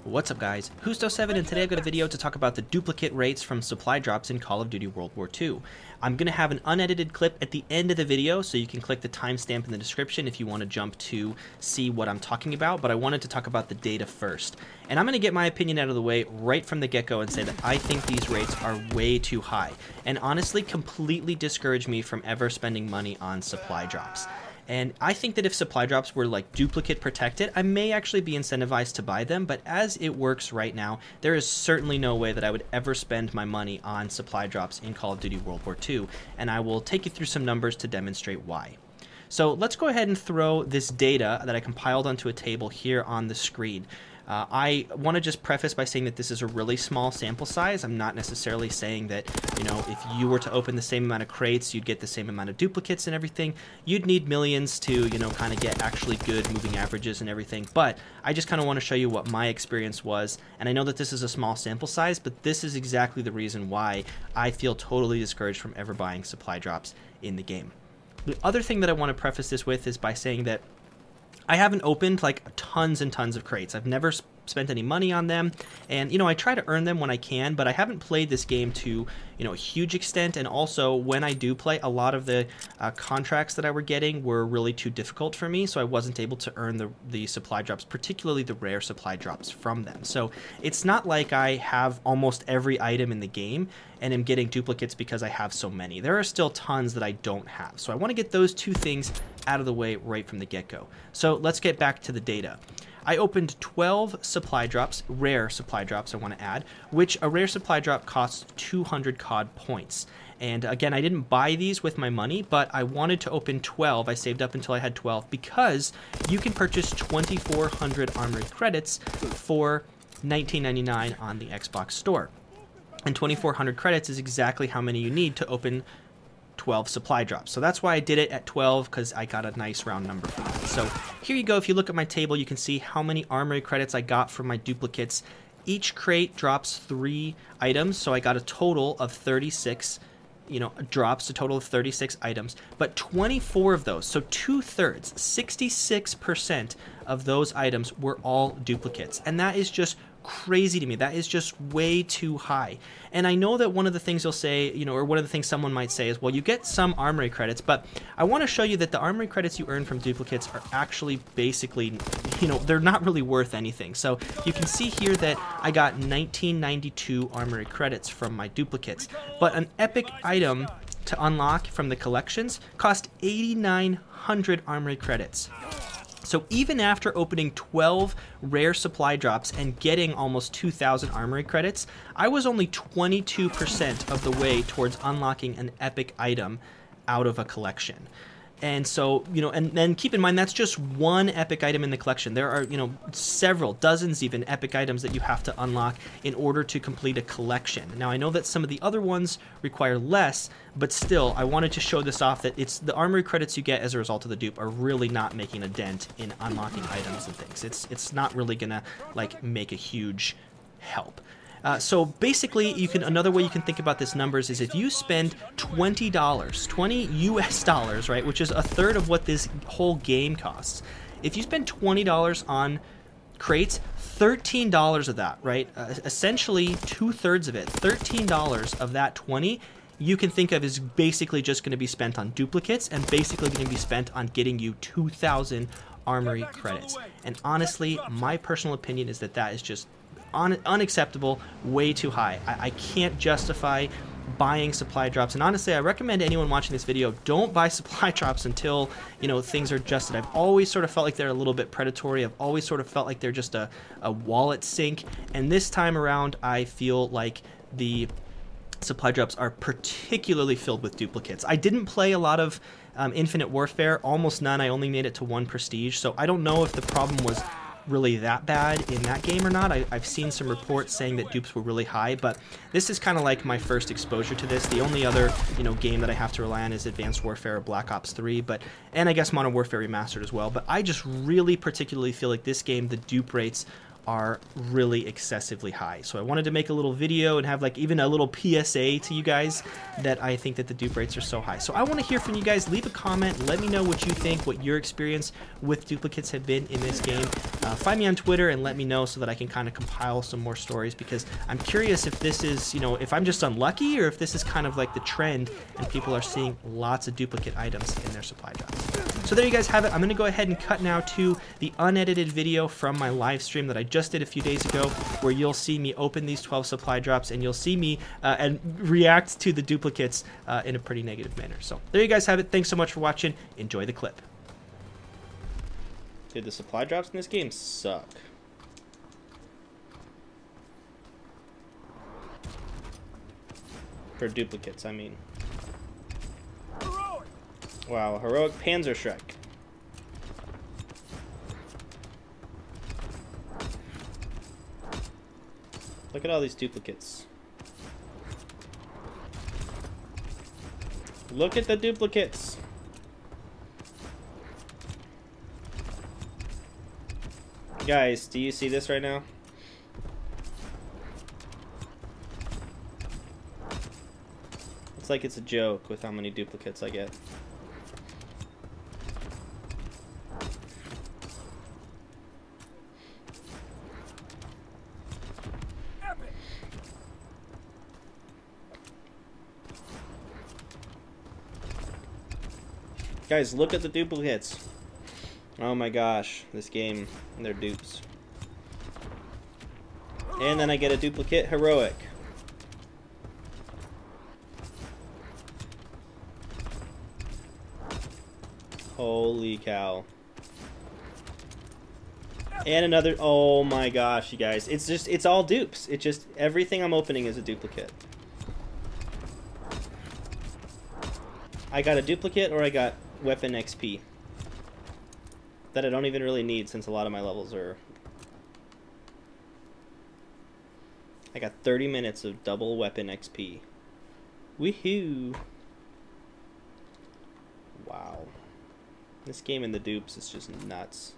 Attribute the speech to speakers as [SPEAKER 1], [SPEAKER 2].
[SPEAKER 1] What's up guys, Husto7, and today I've got a video to talk about the duplicate rates from supply drops in Call of Duty World War II. I'm going to have an unedited clip at the end of the video, so you can click the timestamp in the description if you want to jump to see what I'm talking about, but I wanted to talk about the data first. And I'm going to get my opinion out of the way right from the get-go and say that I think these rates are way too high, and honestly completely discourage me from ever spending money on supply drops. And I think that if supply drops were like duplicate protected, I may actually be incentivized to buy them, but as it works right now, there is certainly no way that I would ever spend my money on supply drops in Call of Duty World War II, and I will take you through some numbers to demonstrate why. So let's go ahead and throw this data that I compiled onto a table here on the screen. I want to just preface by saying that this is a really small sample size. I'm not necessarily saying that, you know, if you were to open the same amount of crates, you'd get the same amount of duplicates and everything. You'd need millions to, you know, kind of get actually good moving averages and everything. But I just kind of want to show you what my experience was. And I know that this is a small sample size, but this is exactly the reason why I feel totally discouraged from ever buying supply drops in the game. The other thing that I want to preface this with is by saying that I haven't opened like tons and tons of crates. I've never spent any money on them, and you know, I try to earn them when I can, but I haven't played this game to, you know, a huge extent. And also when I do play, a lot of the contracts that I were getting were really too difficult for me, so I wasn't able to earn the supply drops, particularly the rare supply drops from them. So it's not like I have almost every item in the game and am getting duplicates because I have so many. There are still tons that I don't have, so I want to get those two things out of the way right from the get-go. So let's get back to the data. I opened 12 supply drops, rare supply drops I want to add, which a rare supply drop costs 200 COD points. And again, I didn't buy these with my money, but I wanted to open 12. I saved up until I had 12 because you can purchase 2,400 armory credits for $19.99 on the Xbox store. And 2,400 credits is exactly how many you need to open 12 supply drops. So that's why I did it at 12, because I got a nice round number for that. So here you go. If you look at my table, you can see how many armory credits I got from my duplicates. Each crate drops 3 items, so I got a total of 36, you know, drops, a total of 36 items, but 24 of those, so 2/3, 66% of those items were all duplicates. And that is just crazy to me. That is just way too high. And I know that one of the things you'll say, you know, or one of the things someone might say is, well, you get some armory credits, but I want to show you that the armory credits you earn from duplicates are actually basically, you know, they're not really worth anything. So you can see here that I got 1992 armory credits from my duplicates, but an epic item to unlock from the collections cost 8,900 armory credits. So even after opening 12 rare supply drops and getting almost 2,000 armory credits, I was only 22% of the way towards unlocking an epic item out of a collection. And so, you know, and then keep in mind, that's just one epic item in the collection. There are, you know, several, dozens even, epic items that you have to unlock in order to complete a collection. Now, I know that some of the other ones require less, but still, I wanted to show this off, that it's the armory credits you get as a result of the dupe are really not making a dent in unlocking items and things. It's not really gonna, like, make a huge help. So basically, another way you can think about this numbers is if you spend $20, 20 US dollars, right, which is a third of what this whole game costs. If you spend $20 on crates, $13 of that, right, essentially 2/3 of it, $13 of that 20, you can think of as basically just going to be spent on duplicates and basically going to be spent on getting you 2,000 armory credits. And honestly, my personal opinion is that that is just unacceptable, way too high. I can't justify buying supply drops, and honestly, I recommend anyone watching this video don't buy supply drops until, you know, things are adjusted. I've always sort of felt like they're a little bit predatory. I've always sort of felt like they're just a wallet sink, and this time around, I feel like the supply drops are particularly filled with duplicates. I didn't play a lot of Infinite Warfare, almost none. I only made it to 1 prestige, so I don't know if the problem was really that bad in that game or not. I've seen some reports saying that dupes were really high, but this is kind of like my first exposure to this. The only other, you know, game that I have to rely on is Advanced Warfare or Black Ops 3, and I guess Modern Warfare Remastered as well. But I just really particularly feel like this game, the dupe rates are really excessively high. So I wanted to make a little video and have like even a little PSA to you guys that I think that the dupe rates are so high. So I want to hear from you guys. Leave a comment. Let me know what you think, what your experience with duplicates have been in this game. Find me on Twitter and let me know so that I can kind of compile some more stories, because I'm curious if this is, you know, if I'm just unlucky or if this is kind of like the trend and people are seeing lots of duplicate items in their supply drops. So there you guys have it. I'm going to go ahead and cut now to the unedited video from my live stream that I just did a few days ago, where you'll see me open these 12 supply drops and you'll see me and react to the duplicates in a pretty negative manner. So there you guys have it. Thanks so much for watching. Enjoy the clip. Dude, the supply drops in this game suck. For duplicates, I mean. Wow, heroic Panzerschreck. Look at all these duplicates. Look at the duplicates. Guys, do you see this right now? It's like it's a joke with how many duplicates I get. Guys, look at the duplicates. Oh my gosh, this game and their dupes. And then I get a duplicate heroic. Holy cow. And another, oh my gosh, you guys. It's just, it's all dupes. It just, everything I'm opening is a duplicate. I got a duplicate or I got weapon XP. That I don't even really need, since a lot of my levels are... I got 30 minutes of double weapon XP. Woohoo! Wow. This game in the dupes is just nuts.